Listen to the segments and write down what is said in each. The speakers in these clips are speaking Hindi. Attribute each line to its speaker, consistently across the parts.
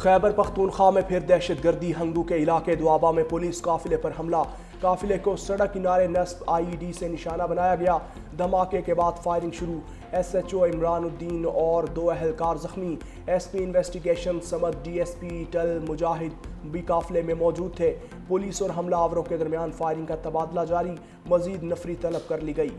Speaker 1: खैबर पख्तूनख्वा में फिर दहशतगर्दी। हंगू के इलाके दुआबा में पुलिस काफिले पर हमला। काफिले को सड़क किनारे नस्ब आईईडी से निशाना बनाया गया। धमाके के बाद फायरिंग शुरू। एसएचओ इमरानुद्दीन और 2 अहलकार जख्मी। एसपी इन्वेस्टिगेशन समद डीएसपी टल मुजाहिद भी काफिले में मौजूद थे। पुलिस और हमलावरों के दरमियान फायरिंग का तबादला जारी। मजीद नफरी तलब कर ली गई।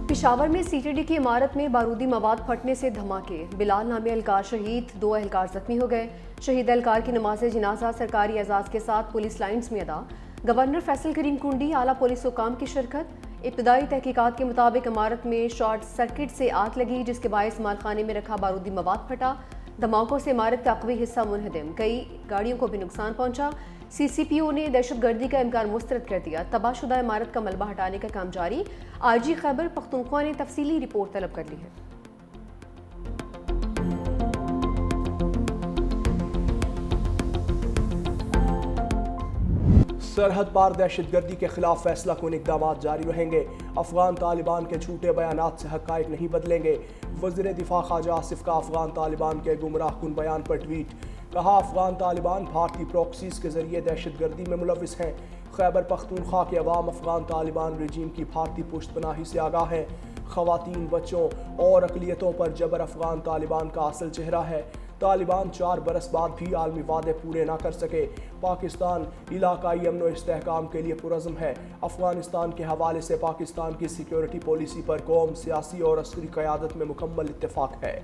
Speaker 2: पेशावर में सीटीडी की इमारत में बारूदी मवाद फटने से धमाके। बिलाल नामी एहलकार शहीद, 2 एहलकार जख्मी हो गए। शहीद एहलकार की नमाज जनाजा सरकारी एजाज के साथ पुलिस लाइन्स में अदा। गवर्नर फैसल करीम कुंडी, आला पुलिस हुकाम की शिरकत। इब्तदाई तहकीकात के मुताबिक इमारत में शॉर्ट सर्किट से आग लगी, जिसके बायस मालखाने में रखा बारूदी मवाद फटा। धमाकों से इमारत का अक़वी हिस्सा मुनहदम, कई गाड़ियों को भी नुकसान पहुंचा। सीसीपीओ ने दहशतगर्दी का इनकार मुस्तरद कर दिया। तबाहशुदा इमारत का मलबा हटाने का काम जारी। आईजी खैबर पख्तूनख्वा ने तफसीली रिपोर्ट तलब कर ली है।
Speaker 1: सरहद पार दहशतगर्दी के खिलाफ फैसला कुन इक़दाम जारी रहेंगे। अफगान तालिबान के झूठे बयानात से हक़ाइक़ नहीं बदलेंगे। वज़ीर दिफा ख्वाजा आसिफ का अफगान तालिबान के गुमराह कुन बयान पर ट्वीट। कहा, अफगान तालिबान भारतीय प्रॉक्सीज के जरिए दहशतगर्दी में मुलविस हैं। खैबर पख्तूनख्वा के अवाम अफगान तालिबान रजीम की भारतीय पुश्तपनाही से आगाह हैं। ख़वातीन, बच्चों और अक़लियतों पर जबर अफगान तालिबान का असल चेहरा है। तालिबान 4 बरस बाद भी आलमी वादे पूरे ना कर सके। पाकिस्तान इलाकाई अमन व इस्तेहकाम के लिए पुरज़्म है। अफगानिस्तान के हवाले से पाकिस्तान की सिक्योरिटी पॉलिसी पर कौम, सियासी और अस्करी क़यादत में मुकम्मल इत्तेफाक है।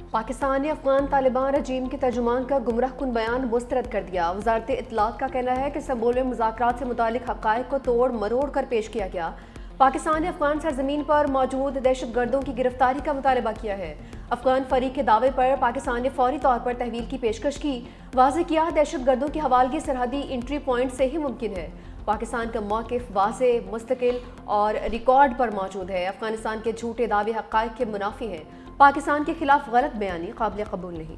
Speaker 2: पाकिस्तान ने अफगान तालिबान रजीम के तर्जुमान का गुमराह कुन बयान मुस्तरद कर दिया। वज़ारत इत्तलात का कहना है कि सबोल में मुज़ाकरात से मुतालिक हक़ाइक़ को तोड़ मरोड़ कर पेश किया गया। पाकिस्तान ने अफगान सरजमीन पर मौजूद दहशतगर्दों की गिरफ्तारी का मुतालबा किया है। अफगान फरीक के दावे पर पाकिस्तान ने फौरी तौर पर तहवील की पेशकश की। वाज़ेह किया, दहशतगर्दों की हवालगी सरहदी एंट्री पॉइंट से ही मुमकिन है। पाकिस्तान का मौक़िफ़ वाज़ेह, मुस्तकिल और रिकॉर्ड पर मौजूद है। अफगानिस्तान के झूठे दावे हक़ाइक़ के मुनाफी हैं। पाकिस्तान के खिलाफ गलत बयानी काबिल कबूल नहीं।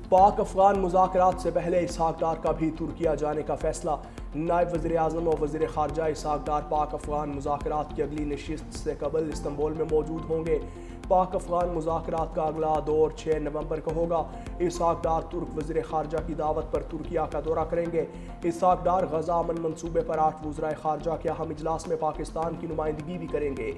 Speaker 1: पाक अफगान मुज़ाकरात से पहले इसहाक डार का भी तुर्किया जाने का फैसला। नायब वज़ीर आज़म और वज़ीर ख़ारजा इसहाक डार पाक अफगान मुज़ाकरात की अगली नशिस्त से कबल इस्तांबुल में मौजूद होंगे। पाक अफगान मुज़ाकरात का अगला दौर 6 नवंबर को होगा। इसहाक डार तुर्क वज़ीर ख़ारजा की दावत पर तुर्किया का दौरा करेंगे। इसहाक डार गज़ा अमन मंसूबे पर 8 वज़राए ख़ारजा के अहम इजलास में पाकिस्तान की नुमाइंदगी भी करेंगे।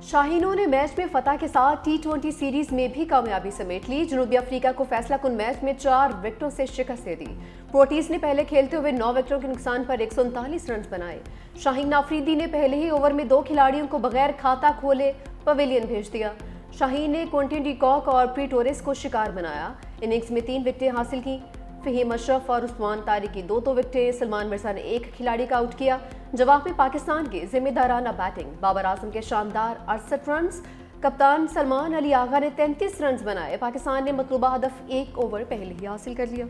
Speaker 2: शाहीनों ने मैच में फतह के साथ T20 सीरीज में भी कामयाबी समेट ली। जनूबी अफ्रीका को फैसला कुन मैच में 4 विकेटों से शिकस्त दे दी। प्रोटीज ने पहले खेलते हुए 9 विकेटों के नुकसान पर 139 रन बनाए। शाहीन आफरीदी ने पहले ही ओवर में 2 खिलाड़ियों को बगैर खाता खोले पवेलियन भेज दिया। शाहीन ने क्विंटन डी कॉक और प्री टोरेस को शिकार बनाया। इनिंग्स में 3 विकेटें हासिल की। फ़हीम अशरफ और उस्मान तारिक की 2 विकेटें। सलमान मिर्जा ने 1 खिलाड़ी का आउट किया। जवाब में पाकिस्तान की जिम्मेदाराना बैटिंग। बाबर आजम के शानदार 68 रन। कप्तान सलमान अली आगा ने 33 रन बनाए। पाकिस्तान ने मतलूबा हदफ 1 ओवर पहले ही हासिल कर लिया।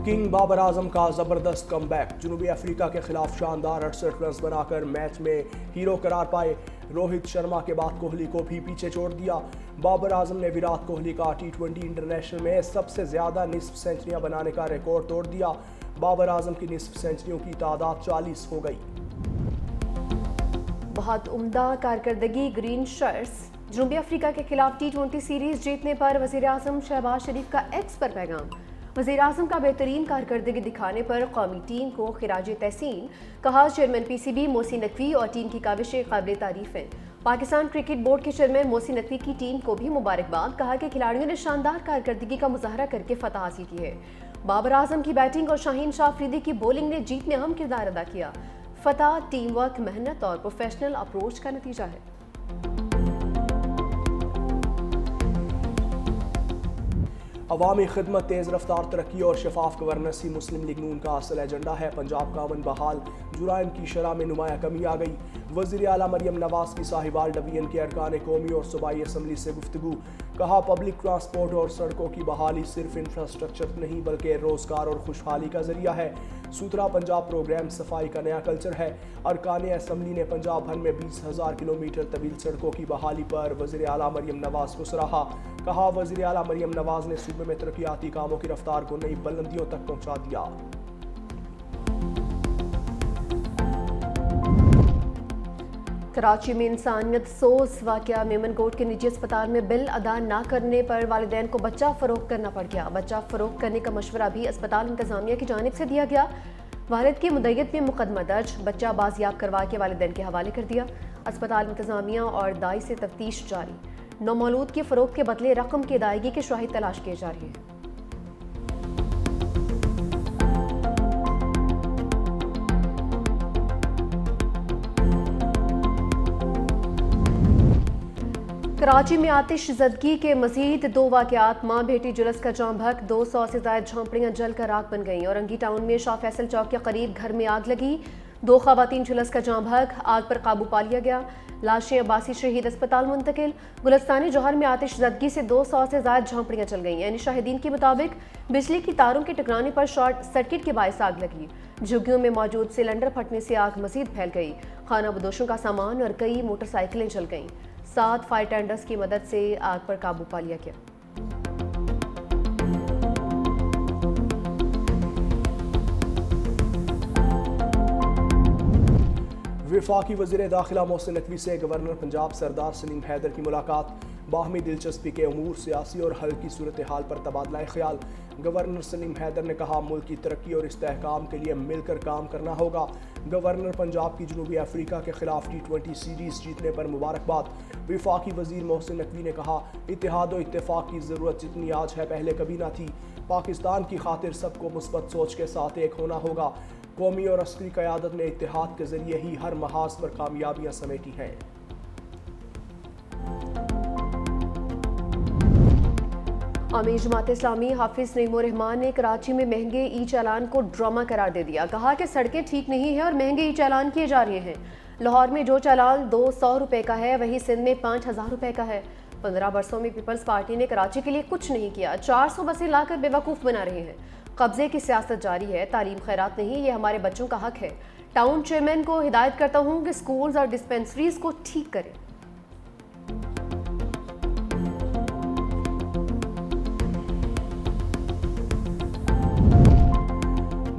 Speaker 1: किंग बाबर आजम का ज़बरदस्त कमबैक। जनूबी अफ्रीका के खिलाफ शानदार 68 रन बनाकर मैच में हीरो करार पाए। रोहित शर्मा के बाद कोहली को भी पीछे छोड़ दिया। बाबर आजम ने विराट कोहली का T20 इंटरनेशनल में सबसे ज़्यादा निस्फ सेंचुरियां बनाने का रिकॉर्ड तोड़ दिया। बाबर आजम की निस्फ सेंचुरियों की तादाद 40 हो गई।
Speaker 2: बहुत उम्दा कारकर्दगी ग्रीन शर्ट्स। जनूबी अफ्रीका के खिलाफ T20 सीरीज जीतने पर वज़ीर आज़म शहबाज शरीफ का एक्स पर पैगाम। वज़ीर आज़म का बेहतरीन कारकर्दगी दिखाने पर कौमी टीम को खिराज तहसीन। कहा, चेयरमैन PCB मोहसिन नकवी और टीम की काविशें काबिल तारीफ हैं। पाकिस्तान क्रिकेट बोर्ड के चेयरमैन मोहसिन नकवी की टीम को भी मुबारकबाद। कहा कि खिलाड़ियों ने शानदार कारकर्दगी का मुजाहरा करके फतह हासिल की है। बाबर आजम की बैटिंग और शाहीन शाह अफरीदी की बॉलिंग ने जीत में अहम किरदार अदा किया। फतह टीम वर्क, मेहनत और प्रोफेशनल अप्रोच का नतीजा है।
Speaker 1: अवामी खिदमत, तेज़ रफ्तार तरक्की और शफाफ गवर्नेंस ही मुस्लिम लीग नून का असल एजेंडा है। पंजाब का अमन बहाल, जुराइम की शरह में नुमाया कमी आ गई। वज़ीर आला मरियम नवाज की साहिवाल डिवीजन के अरकान कौमी और सूबाई असम्बली से गुफ्तगू। कहा, पब्लिक ट्रांसपोर्ट और सड़कों की बहाली सिर्फ इंफ्रास्ट्रक्चर नहीं बल्कि रोज़गार और खुशहाली का जरिया है। सूत्रा पंजाब प्रोग्राम सफाई का नया कल्चर है। अरकान असम्बली ने पंजाब भर में 20,000 किलोमीटर तवील सड़कों की बहाली पर वज़ीर आला मरियम नवाज को सराहा। कहा, वज़ीर आला मरियम नवाज ने सूबे में तरक्याती कामों की रफ्तार को नई बुलंदियों तक पहुंचा दिया।
Speaker 2: कराची में इंसानियत सोज वाकया, मेमनकोट के निजी अस्पताल में बिल अदा न करने पर वालिदैन को बच्चा फरोख्त करना पड़ गया। बच्चा फरोख्त करने का मशवरा भी अस्पताल इंतजामिया की जानिब से दिया गया। वालिद की मुद्दत में मुकदमा दर्ज, बच्चा बाजियाब करवा के वालिदैन के हवाले कर दिया। अस्पताल इंतजामिया और दाई से तफ्तीश जारी। नौमौलूद की फरोख्त के बदले रकम की अदायगी के शाहिद तलाश किए जा रहे हैं। कराची में आतिश ज़दगी के मजीद 2 वाक़यात। माँ बेटी जुलस का जाम भक, 200 से ज़ायद झोंपड़ियाँ जल कर राख बन गईं। औरंगी टाउन में शाह फैसल चौक के करीब घर में आग लगी, 2 ख़वातीन जुलस का जाम भक, आग पर काबू पा लिया गया। लाशें अब्बासी शहीद अस्पताल मुंतकिल। गुलस्तानी जौहर में आतिश ज़दगी से 200 से ज़ायद झोंपड़ियाँ चल गईं। यानी शाहिदीन के मुताबिक बिजली की तारों के टकराने पर शॉर्ट सर्किट के बायस आग लगी। झुग्गियों में मौजूद सिलेंडर फटने से आग मजीद फैल गई। खाना बदोशों का सामान और कई मोटरसाइकिलें जल गईं। 7 फायर टेंडर्स की मदद से आग पर काबू पा लिया गया।
Speaker 1: वफाकी वज़ीर दाखिला मोहसिन नकवी से गवर्नर पंजाब सरदार सलीम हैदर की मुलाकात। बाहमी दिलचस्पी के अमूर, सियासी और हल की सूरत हाल पर तबादला ख्याल। गवर्नर सलीम हैदर ने कहा, मुल्क की तरक्की और इस्तेहकाम के लिए मिलकर काम करना होगा। गवर्नर पंजाब की जनूबी अफ्रीका के खिलाफ T20 सीरीज़ जीतने पर मुबारकबाद। वफाकी वज़ीर मोहसिन नकवी ने कहा, इत्तेहाद और इत्तेफाक की ज़रूरत जितनी आज है पहले कभी ना थी। पाकिस्तान की खातिर सबको मुस्बत सोच के साथ एक होना होगा। कौमी और अस्करी क़यादत ने इत्तेहाद के ज़रिए ही हर महाज पर कामयाबियाँ समेटी हैं।
Speaker 2: आमीर जमात इस्लामी हाफिज नईमुर रहमान ने कराची में महंगे ई चालान को ड्रामा करार दे दिया। कहा कि सड़कें ठीक नहीं है और महंगे ई चालान किए जा रहे हैं। लाहौर में जो चालान 200 रुपए का है वही सिंध में 5,000 रुपए का है। 15 वर्षों में पीपल्स पार्टी ने कराची के लिए कुछ नहीं किया। 400 बसें लाकर बेवकूफ़ बना रहे हैं। कब्जे की सियासत जारी है। तालीम खैरात नहीं, ये हमारे बच्चों का हक है। टाउन चेयरमैन को हिदायत करता हूँ कि स्कूल्स और डिस्पेंसरीज को ठीक करें।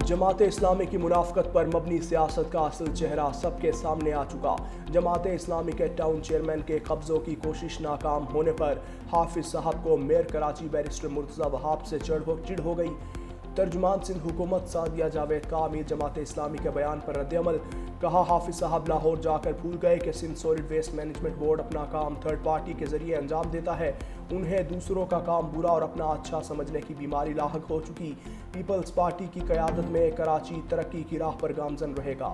Speaker 1: जमात इस्लामी की मुनाफकत पर मबनी सियासत का असल चेहरा सबके सामने आ चुका। जमात इस्लामी के टाउन चेयरमैन के कब्जों की कोशिश नाकाम होने पर हाफिज साहब को मेयर कराची बैरिस्टर मुर्तज़ा वहाब से चिढ़ हो गई। तर्जुमान सिंध हुकूमत सादिया जावेद का अमीर जमात इस्लामी के बयान पर रद्द-ए-अमल। कहा, हाफिज साहब लाहौर जाकर भूल गए कि Sindh solid waste management board अपना काम थर्ड पार्टी के जरिए अंजाम देता है। उन्हें दूसरों का काम बुरा और अपना अच्छा समझने की बीमारी लाहक हो चुकी। पीपल्स पार्टी की क़यादत में कराची तरक्की की राह पर गामजन रहेगा।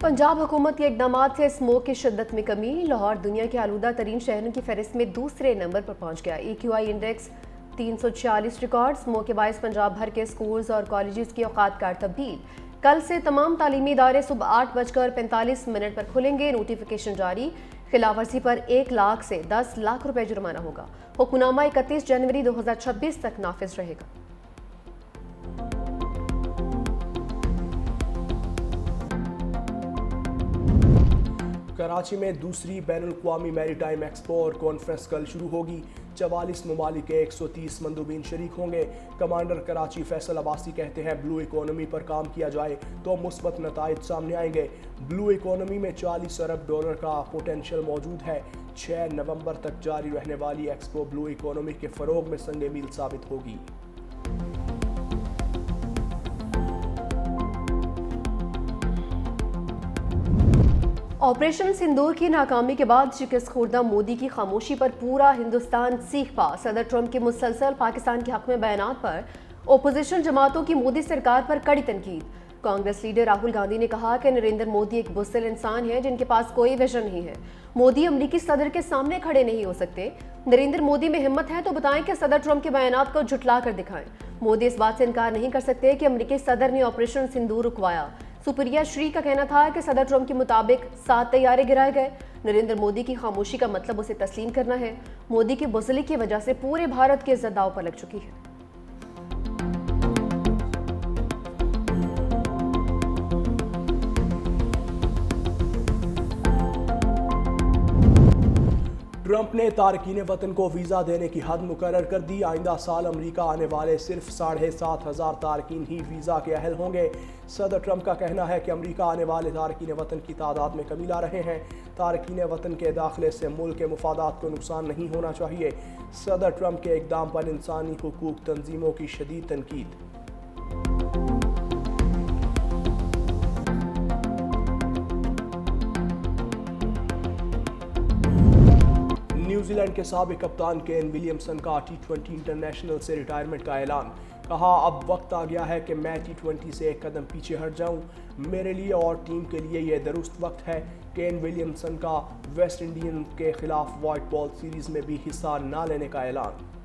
Speaker 2: पंजाब हुकूमत के इकदामात से स्मोक की शिद्दत में कमी। लाहौर दुनिया के आलूदा तरीन शहरों की फहरिस्त में दूसरे नंबर पर पहुंच गया। EQI index 346 record. स्मोक के बायस पंजाब भर के स्कूल्स और कॉलेजेस की औकात कार तब्दील। कल से तमाम तालीमी इदारे सुबह 8:45 पर खुलेंगे। नोटिफिकेशन जारी। खिलाफवर्जी पर 1 लाख से 10 लाख रुपए जुर्माना होगा। हुक्मनामा 31 जनवरी 2026 तक नाफिज रहेगा।
Speaker 1: कराची में दूसरी बैनुल-अक़वामी मैरीटाइम एक्सपो और कॉन्फ्रेंस कल शुरू होगी। 44 ममालिक के 130 मंदूबीन शरीक होंगे। कमांडर कराची फैसल अब्बासी कहते हैं, ब्लू इकोनॉमी पर काम किया जाए तो मुस्बत नताइज सामने आएंगे। ब्लू इकोनॉमी में $40 अरब का पोटेंशियल मौजूद है। 6 नवंबर तक जारी रहने वाली एक्सपो ब्लू इकोनॉमी के फ़रोग में संगे मील साबित होगी।
Speaker 2: ऑपरेशन सिंदूर की नाकामी के बाद शिकस्त खुर्दा मोदी की खामोशी पर पूरा हिंदुस्तान सीख पा। सदर ट्रंप के मुसलसल पाकिस्तान के हक में बयानात पर ओपोजिशन जमातों की मोदी सरकार पर कड़ी तनकीद। कांग्रेस लीडर राहुल गांधी ने कहा कि नरेंद्र मोदी एक बुज़दिल इंसान है जिनके पास कोई विजन नहीं है। मोदी अमेरिकी सदर के सामने खड़े नहीं हो सकते। नरेंद्र मोदी में हिम्मत है तो बताएं कि सदर ट्रंप के बयानात को झुटला कर दिखाएं। मोदी इस बात से इनकार नहीं कर सकते कि अमेरिकी सदर ने ऑपरेशन सिंदूर रुकवाया। सुप्रिया श्री का कहना था कि सदर ट्रंप के मुताबिक 7 तैयारे गिराए गए। नरेंद्र मोदी की खामोशी का मतलब उसे तस्लीम करना है। मोदी की बुज़दिली की वजह से पूरे भारत की इज्जत दांव पर लग चुकी है।
Speaker 1: ट्रंप ने तारकीन वतन को वीज़ा देने की हद मुकर्रर कर दी। आइंदा साल अमेरिका आने वाले सिर्फ 7,500 तारकीन ही वीज़ा के अहल होंगे। सदर ट्रंप का कहना है कि अमेरिका आने वाले तारकीन वतन की तादाद में कमी ला रहे हैं। तारकीन वतन के दाखिले से मुल्क के मुफादात को नुकसान नहीं होना चाहिए। सदर ट्रंप के इक़दाम पर इंसानी हुकूक तंजीमों की शदीद तनकीद। न्यूजीलैंड के साबिक कप्तान केन विलियमसन का T20 इंटरनेशनल से रिटायरमेंट का ऐलान। कहा, अब वक्त आ गया है कि मैं T20 से एक कदम पीछे हट जाऊं। मेरे लिए और टीम के लिए यह दुरुस्त वक्त है। केन विलियमसन का वेस्ट इंडीज के खिलाफ व्हाइट बॉल सीरीज में भी हिस्सा न लेने का ऐलान।